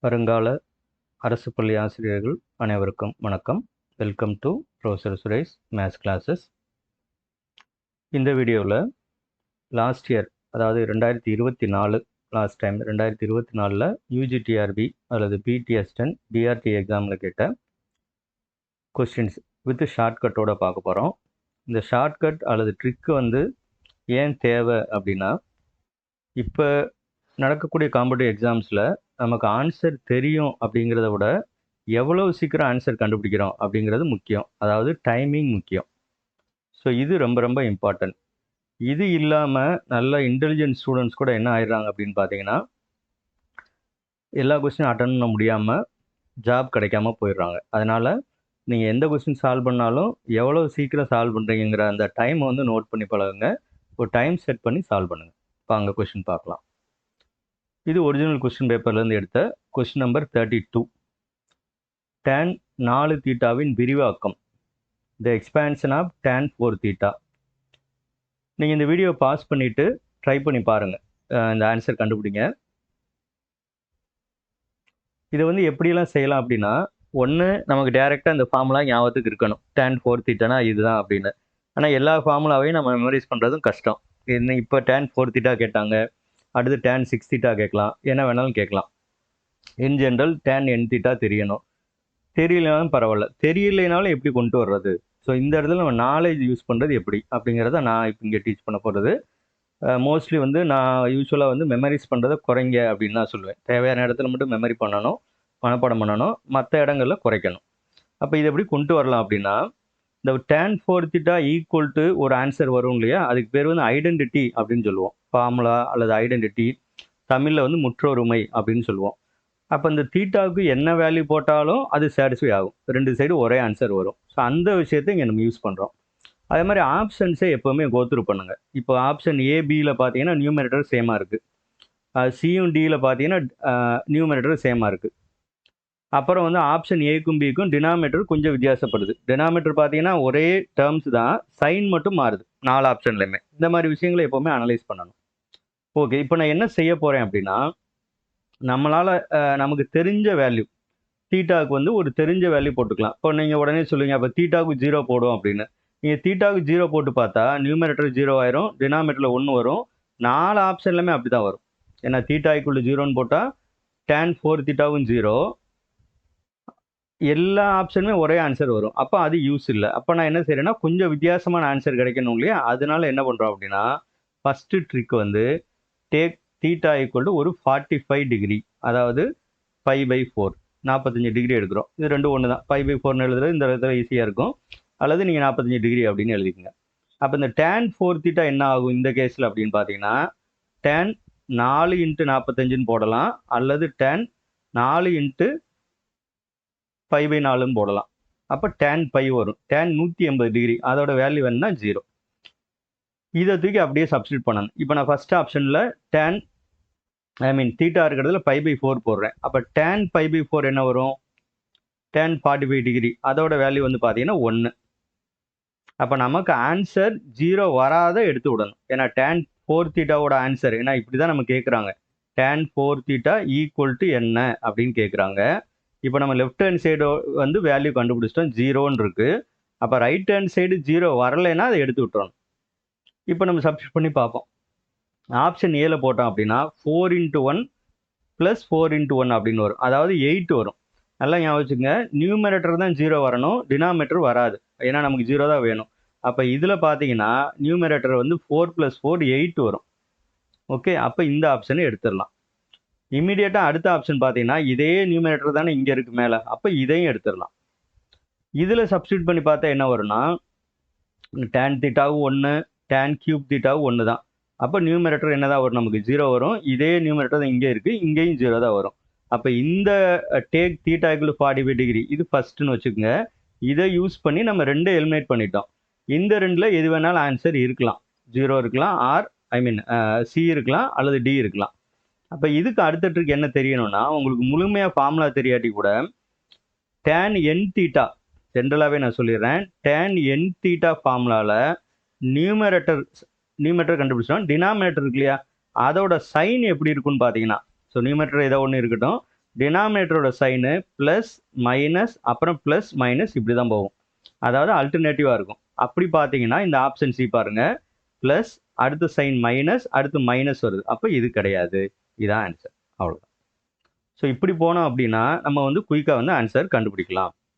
வருங்கால அரசு பள்ளி ஆசிரியர்கள் அனைவருக்கும் வணக்கம். Welcome to professor Suresh maths classes. இந்த வீடியோவில் லாஸ்ட் இயர், அதாவது 2024 லாஸ்ட் டைம் 2024 யூஜிடிஆர்பி அல்லது பிடிஎஸ்10 பிஆர்டி எக்ஸாமில் கேட்ட கொஸ்டின்ஸ் வித் ஷார்ட்கட்டோட பார்க்க போகிறோம். இந்த ஷார்ட்கட் அல்லது ட்ரிக்கு ஏன் தேவை அப்படின்னா, இப்போ நடக்கக்கூடிய காம்படிட்டிவ் எக்ஸாம்ஸில் நமக்கு ஆன்சர் தெரியும் அப்படிங்கிறத விட எவ்வளோ சீக்கிரம் ஆன்சர் கண்டுபிடிக்கிறோம் அப்படிங்கிறது முக்கியம். அதாவது டைமிங் முக்கியம். ஸோ இது ரொம்ப ரொம்ப இம்பார்ட்டன்ட். இது இல்லாமல் நல்ல இன்டெலிஜென்ட் ஸ்டூடெண்ட்ஸ் கூட என்ன ஆயிடுறாங்க அப்படின்னு பார்த்தீங்கன்னா, எல்லா கொஸ்டினும் அட்டன் பண்ண முடியாமல் ஜாப் கிடைக்காம போயிடுறாங்க. அதனால் நீங்கள் எந்த கொஸ்டின் சால்வ் பண்ணாலும் எவ்வளோ சீக்கிரம் சால்வ் பண்ணுறீங்கிற அந்த டைமை நோட் பண்ணி பழகுங்க. ஒரு டைம் செட் பண்ணி சால்வ் பண்ணுங்கள். இப்போ அங்கே கொஸ்டின் பார்க்கலாம். இது ஒரிஜினல் கொஸ்டின் பேப்பர்லேருந்து எடுத்த கொஸ்டின் நம்பர் 32. tan 4 தீட்டாவின் விரிவாக்கம், த எக்ஸ்பேன்ஷன் ஆஃப் tan 4 தீட்டா. நீங்கள் இந்த வீடியோ பாஸ் பண்ணிவிட்டு ட்ரை பண்ணி பாருங்கள், இந்த ஆன்சர் கண்டுபிடிங்க. இதை எப்படியெல்லாம் செய்யலாம் அப்படின்னா, ஒன்று நமக்கு டேரெக்டாக இந்த ஃபார்முலா ஞாபகத்துக்கு இருக்கணும். tan 4 தீட்டானா இதுதான் அப்படின்னு. ஆனால் எல்லா ஃபார்முலாவையும் நம்ம மெமரைஸ் பண்ணுறதும் கஷ்டம். என்ன இப்போ tan 4 தீட்டா கேட்டாங்க, அடுத்து tan 6 தீட்டா கேட்கலாம், என்ன வேணாலும் கேட்கலாம். In general tan n theta தெரியணும். தெரியலனாலும் பரவாயில்ல, தெரியலைனாலும் எப்படி கொண்டு வர்றது. ஸோ இந்த இடத்துல நம்ம நாலேஜ் யூஸ் பண்ணுறது எப்படி அப்படிங்கிறத நான் இப்போ இங்கே டீச் பண்ண போகிறது. மோஸ்ட்லி நான் யூஸ்வலாக மெமரிஸ் பண்ணுறதை குறைங்க அப்படின்னு தான் சொல்லுவேன். தேவையான இடத்துல மட்டும் மெமரி பண்ணணும், மனப்பாடம் பண்ணணும், மற்ற இடங்களில் குறைக்கணும். அப்போ இதை எப்படி கொண்டு வரலாம் அப்படின்னா, இந்த tan 4 தீட்டா ஈக்குவல் டு ஒரு ஆன்சர் வரும் இல்லையா, அதுக்கு பேர் ஐடென்டிட்டி அப்படின்னு சொல்லுவோம். ஃபார்முலா அல்லது ஐடென்டிட்டி, தமிழில் முற்றொருமை அப்படின்னு சொல்லுவோம். அப்போ இந்த தீட்டாவுக்கு என்ன வேல்யூ போட்டாலும் அது சாட்டிஸ்ஃபை ஆகும், ரெண்டு சைடு ஒரே ஆன்சர் வரும். ஸோ அந்த விஷயத்தை இங்கே நம்ம யூஸ் பண்ணுறோம். அதே மாதிரி ஆப்ஷன்ஸை எப்போவுமே கோத்ரூ பண்ணுங்கள். இப்போ ஆப்ஷன் ஏபியில் பார்த்தீங்கன்னா நியூமரேட்டர் சேமாக இருக்குது, சியும் டியில் பார்த்தீங்கன்னா நியூமரேட்டர் சேமாக இருக்குது. அப்புறம் ஆப்ஷன் ஏக்கும் பிக்கும் டினாமினேட்டர் கொஞ்சம் வித்தியாசப்படுது. டினாமினேட்டர் பார்த்தீங்கன்னா ஒரே டேர்ம்ஸ் தான், சைன் மட்டும் மாறுது 4 ஆப்ஷன்லையுமே. இந்த மாதிரி விஷயங்களை எப்போவுமே அனலைஸ் பண்ணணும். ஓகே, இப்போ நான் என்ன செய்ய போகிறேன் அப்படின்னா, நம்மளால் நமக்கு தெரிஞ்ச வேல்யூ தீட்டாவுக்கு ஒரு தெரிஞ்ச வேல்யூ போட்டுக்கலாம். இப்போ நீங்கள் உடனே சொல்லுவீங்க, அப்போ தீட்டாவுக்கு 0 போடும் அப்படின்னு. நீங்கள் தீட்டாவுக்கு 0 போட்டு பார்த்தா நியூமரேட்டர் 0 ஆயிரும், டினாமினேட்டரில் 1 வரும். 4 ஆப்ஷன்லையுமே அப்படி தான் வரும். ஏன்னா தீட்டா ஈக்குவல் டு 0ன்னு போட்டால் tan 4 தீட்டாவும் 0, எல்லா ஆப்ஷனுமே ஒரே ஆன்சர் வரும். அப்போ அது யூஸ் இல்லை. அப்போ நான் என்ன செய்கிறேன்னா, கொஞ்சம் வித்தியாசமான ஆன்சர் கிடைக்கணும் இல்லையா, அதனால என்ன பண்ணுறோம் அப்படின்னா, first trick take theta equal to ஒரு 45 டிகிரி, அதாவது π/4, 45 டிகிரி எடுக்கிறோம். இது ரெண்டும் ஒன்று தான். π/4ன்னு எழுதுறது இந்த இடத்துல ஈஸியாக இருக்கும். அல்லது நீங்கள் 45 டிகிரி அப்படின்னு எழுதிக்கங்க. அப்போ இந்த tan 4 தீட்டா என்ன ஆகும் இந்த கேஸில் அப்படின்னு பார்த்தீங்கன்னா, tan 4 × 45ன்னு போடலாம், அல்லது tan 4 × π/4ன்னு போடலாம். அப்போ tan π வரும். tan 180 டிகிரி, அதோட வேல்யூ வேணுன்னா 0. இதை தூக்கி அப்படியே சப்ஸ்டியூட் பண்ணணும். இப்போ நான் ஃபஸ்ட் ஆப்ஷனில் தீட்டா இருக்கிறதுல π/4 போடுறேன். அப்போ tan π/4 என்ன வரும்? tan 45 டிகிரி, அதோட வேல்யூ பார்த்தீங்கன்னா 1. அப்போ நமக்கு ஆன்சர் 0 வராத எடுத்து விடணும். ஏன்னா tan 4 தீட்டாவோட ஆன்சர், ஏன்னா இப்படி தான் நம்ம கேட்குறாங்க, tan 4 தீட்டா ஈக்குவல் டு என்ன அப்படின்னு கேட்குறாங்க. இப்போ நம்ம லெஃப்ட் ஹேண்ட் சைடு வேல்யூ கண்டுபிடிச்சிட்டோம், 0ன்னு இருக்குது. அப்போ ரைட் ஹேண்ட் சைடு 0 வரலைன்னா அதை எடுத்து விட்டுறணும். இப்போ நம்ம சப்ஸ்டியூட் பண்ணி பார்ப்போம். ஆப்ஷன் ஏல போட்டோம் அப்படின்னா 4 × 1 + 4 × 1 அப்படின்னு வரும், அதாவது 8 வரும். நல்லா ஞாபகம் வச்சுங்க, நியூமரேட்டர் தான் 0 வரணும், டினாமினேட்டர் வராது. ஏன்னா நமக்கு 0 தான் வேணும். அப்போ இதில் பார்த்தீங்கன்னா நியூமரேட்டர் 4 + 4 8 வரும். ஓகே, அப்போ இந்த ஆப்ஷனை எடுத்துடலாம். இமீடியட்டாக அடுத்த ஆப்ஷன் பார்த்தீங்கன்னா, இதே நியூமரேட்டர் தானே இங்கே இருக்குது மேலே, அப்போ இதையும் எடுத்துடலாம். இதில் சப்ஸ்டியூட் பண்ணி பார்த்தா என்ன வரும்னா, tan தீட்டாவும் 1, tan கியூப் தீட்டாவும் 1 தான். அப்போ நியூமரேட்டர் என்ன தான் வரும், நமக்கு 0 வரும். இதே நியூமரேட்டர் தான் இங்கே இருக்குது, இங்கேயும் 0 தான் வரும். அப்போ இந்த டேக் தீட்டா ஈக்குவல் 45 டிகிரி இது ஃபஸ்ட்டுன்னு வச்சுக்கோங்க. இதை யூஸ் பண்ணி நம்ம 2 எலிமினேட் பண்ணிட்டோம். இந்த 2ல் எது வேணாலும் ஆன்சர் இருக்கலாம். 0 இருக்கலாம், ஆர் சி இருக்கலாம், அல்லது டி இருக்கலாம். அப்போ இதுக்கு அடுத்த ட்ரிக் என்ன தெரியணும்னா, உங்களுக்கு முழுமையாக ஃபார்முலா தெரியாட்டி கூட tan n தீட்டா ஜென்ரலாகவே நான் சொல்லிடுறேன், tan n தீட்டா ஃபார்முலாவில் நியூமரேட்டர் கண்டுபிடிச்சோம், டினாமினேட்டர் இருக்கு இல்லையா, அதோட சைன் எப்படி இருக்குன்னு பார்த்தீங்கன்னா, ஸோ நியூமரேட்டர் ஏதோ ஒன்று இருக்கட்டும், டினாமினேட்டரோட சைனு ப்ளஸ் மைனஸ் அப்புறம் ப்ளஸ் மைனஸ் இப்படி தான் போகும். அதாவது அல்டர்னேட்டிவாக இருக்கும். அப்படி பார்த்தீங்கன்னா இந்த ஆப்ஷன் சி பாருங்கள், ப்ளஸ் அடுத்து சைன் மைனஸ் அடுத்து மைனஸ் வருது. அப்போ இது கிடையாது. இதான் ஆன்சர். அவ்வளோதான். ஸோ இப்படி போனோம் அப்படின்னா நம்ம வந்து குயிக்காக வந்து ஆன்சர் கண்டுபிடிக்கலாம்.